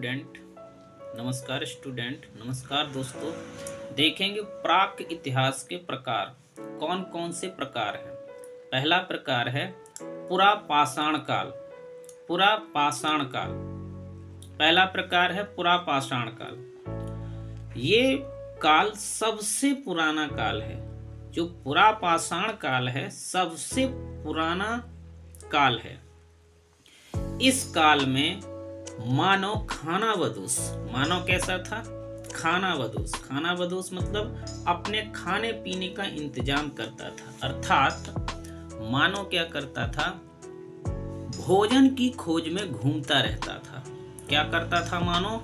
Student, नमस्कार दोस्तों। देखेंगे प्राक इतिहास के प्रकार कौन कौन से प्रकार हैं। पहला प्रकार है पुरा पाषाण काल। पुरा पाषाण काल पहला प्रकार है पुरा पाषाण काल। ये काल सबसे पुराना काल है। जो पुरा पाषाण काल है सबसे पुराना काल है। इस काल में मानव खानाबदोश, मानव कैसा था? खानाबदोश। खानाबदोश मतलब अपने खाने पीने का इंतजाम करता था। अर्थात मानव क्या करता था? भोजन की खोज में घूमता रहता था। क्या करता था मानव?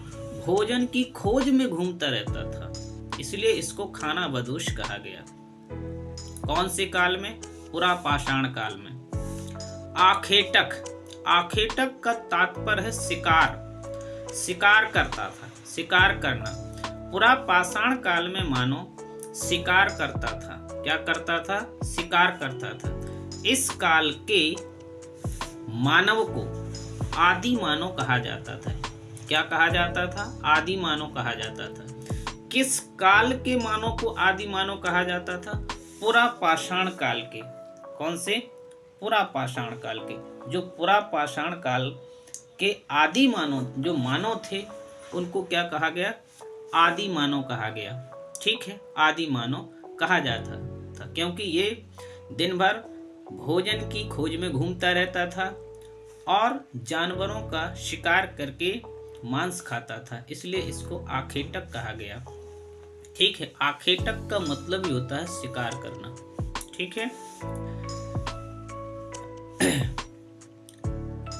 भोजन की खोज में घूमता रहता था, इसलिए इसको खानाबदोश कहा गया। कौन से काल में? पुरा पाषाण काल में। आखेटक। आखेटक का तात्पर्य है शिकार। शिकार करता था, शिकार करना। पुरा पाषाण काल में मानव शिकार करता था। क्या करता था? शिकार करता था। इस काल के मानव को आदि मानव कहा जाता था। क्या कहा जाता था? आदि मानव कहा जाता था। किस काल के मानव को आदि मानव कहा जाता था? पुरा पाषाण काल के। कौन से? पुरा पाषाण काल के। जो पुरा पाषाण काल के आदि मानव, जो मानव थे, उनको क्या कहा गया? आदि मानव कहा गया। ठीक है, आदि मानव कहा जाता था, क्योंकि ये दिन भर भोजन की खोज में घूमता रहता था और जानवरों का शिकार करके मांस खाता था, इसलिए इसको आखेटक कहा गया। ठीक है, आखेटक का मतलब ही होता है शिकार करना। ठीक है।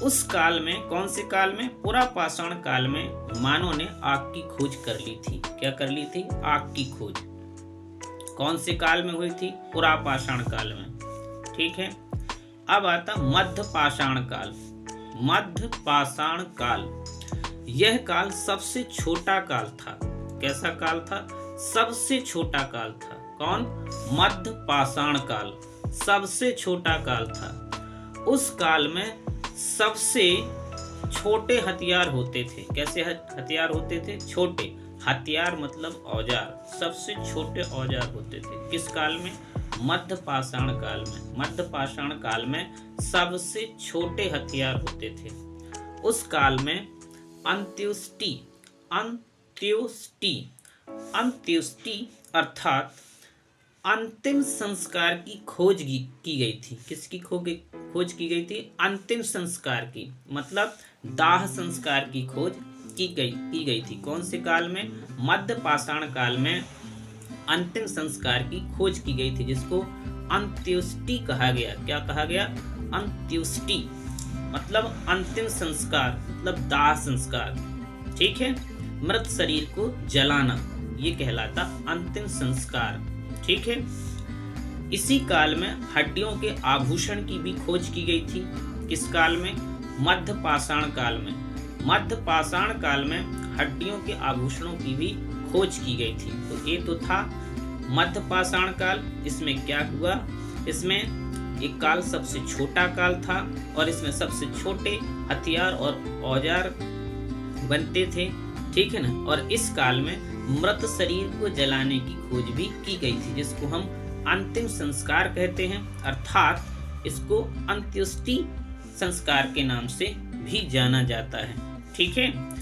उस काल में, कौन से काल में? पुरा पाषाण काल में मानव ने आग की खोज कर ली थी। क्या कर ली थी? आग की खोज। कौन से काल में हुई थी? पुरा पाषाण काल में। ठीक है। अब आता मध्य पाषाण काल। मध्य पाषाण काल, यह काल सबसे छोटा काल था। कैसा काल था? सबसे छोटा काल था। कौन? मध्य पाषाण काल सबसे छोटा काल था। उस काल में सबसे छोटे हथियार होते थे। कैसे हथियार होते थे? छोटे हथियार मतलब औजार। सबसे छोटे औजार होते थे। किस काल में? मध्य पाषाण काल में। मध्य पाषाण काल में सबसे छोटे हथियार होते थे। उस काल में अंत्योष्टि, अंत्योष्टि, अंत्योष्टि अर्थात अंतिम संस्कार की खोज की गई थी। किसकी खोज की गई थी? अंतिम संस्कार की, मतलब दाह संस्कार की खोज की गई थी। कौन से काल में? मध्य पाषाण काल में अंतिम संस्कार की खोज की गई थी, जिसको अंत्योष्टि कहा गया। क्या कहा गया? अंत्योष्टि मतलब अंतिम संस्कार, मतलब दाह संस्कार। ठीक है। मृत शरीर को जलाना, ये कहलाता अंतिम संस्कार। ठीक है। इसी काल में हड्डियों के आभूषण की भी खोज की गई थी। किस काल में? मध्य पाषाण काल में। मध्य पाषाण काल में हड्डियों के आभूषणों की भी खोज की गई थी। तो ये तो था मध्य पाषाण काल। इसमें क्या हुआ? इसमें एक काल सबसे छोटा काल था और इसमें सबसे छोटे हथियार और औजार बनते थे। ठीक है ना। और इस काल में मृत शरीर को जलाने की खोज भी की गई थी, जिसको हम अंतिम संस्कार कहते हैं। अर्थात इसको अंत्योष्टि संस्कार के नाम से भी जाना जाता है। ठीक है।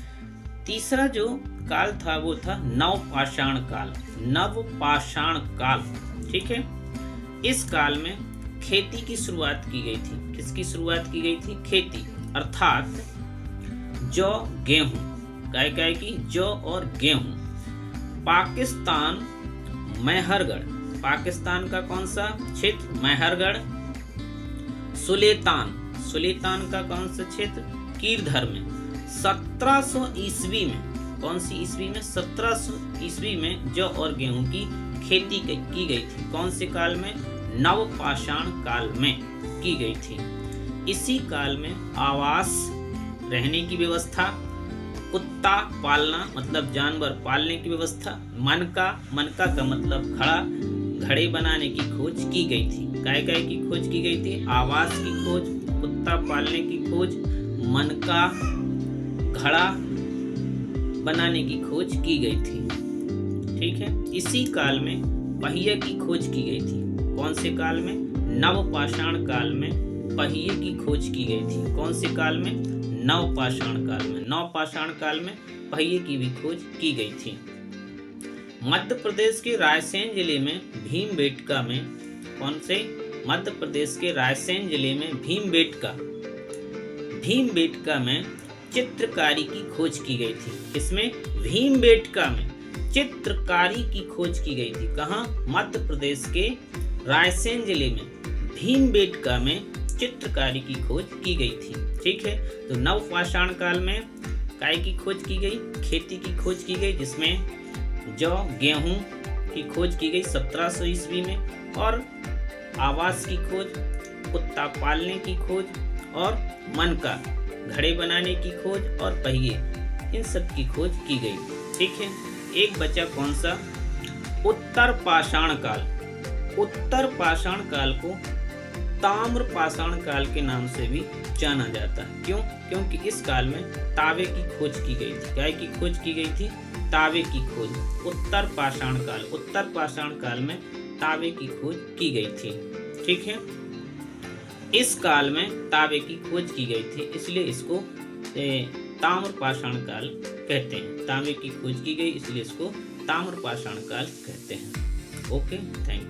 तीसरा जो काल था वो था नवपाषाण काल। नवपाषाण काल। ठीक है। इस काल में खेती की शुरुआत की गई थी। किसकी शुरुआत की गई थी? खेती, अर्थात जौ गेहूं। काय की? जौ और गेहूं। पाकिस्तान मेहरगढ़, पाकिस्तान का कौन सा क्षेत्र? मेहरगढ़। सुलेतान, सुलेतान का कौन सा क्षेत्र? कीरधर में। 1700 ईस्वी में, कौन सी ईस्वी में? 1700 ईस्वी में जौ और गेहूं की खेती की गई थी। कौन से काल में? नवपाषाण काल में की गई थी। इसी काल में आवास, रहने की व्यवस्था, कुत्ता पालना मतलब जानवर पालने की व्यवस्था, मनका का मतलब घड़ा, घड़े बनाने की खोज की गई थी। काय की खोज की गई थी? आवास की खोज, कुत्ता पालने की खोज, मनका, घड़ा बनाने की खोज की गई थी। ठीक है, इसी काल में पहिए की खोज की गई थी। कौन से काल में? नवपाषाण काल में पहिए की खोज की गई थी। कौन से काल में? नवपाषाण काल में। नवपाषाण काल में पहिए की भी खोज की गई थी। मध्य प्रदेश के रायसेन जिले में भीमबेटका में, कौन से? मध्य प्रदेश के रायसेन जिले में भीमबेटका में चित्रकारी की खोज की गई थी। इसमें भीमबेटका में चित्रकारी की खोज की गई थी। कहाँ? मध्य प्रदेश के रायसेन जिले में भीमबेटका में चित्रकारी की खोज की गई थी। ठीक है, तो नवपाषाण काल में काय की खोज की गई? खेती की खोज की गई, जिसमें जौ गेहूं की खोज की गई 1700 ईस्वी में, और आवास की खोज, कुत्ता पालने की खोज, और मन का घड़े बनाने की खोज, और पहिए, इन सब की खोज की गई। ठीक है, एक बचा कौन सा? उत्तर पाषाण काल। उत्तर पाषाण काल को ताम्र पाषाण काल के नाम से भी जाना जाता है। क्यों? क्योंकि इस काल में तावे की खोज की गई थी। क्या की खोज की गई थी? तावे की खोज। उत्तर पाषाण काल में तावे की खोज की गई थी। ठीक है, इस काल में तावे की खोज की गई थी, इसलिए इसको ताम्र पाषाण काल कहते हैं। तावे की खोज की गई इसलिए इसको ताम्र पाषाण काल कहते हैं। Okay, thank you.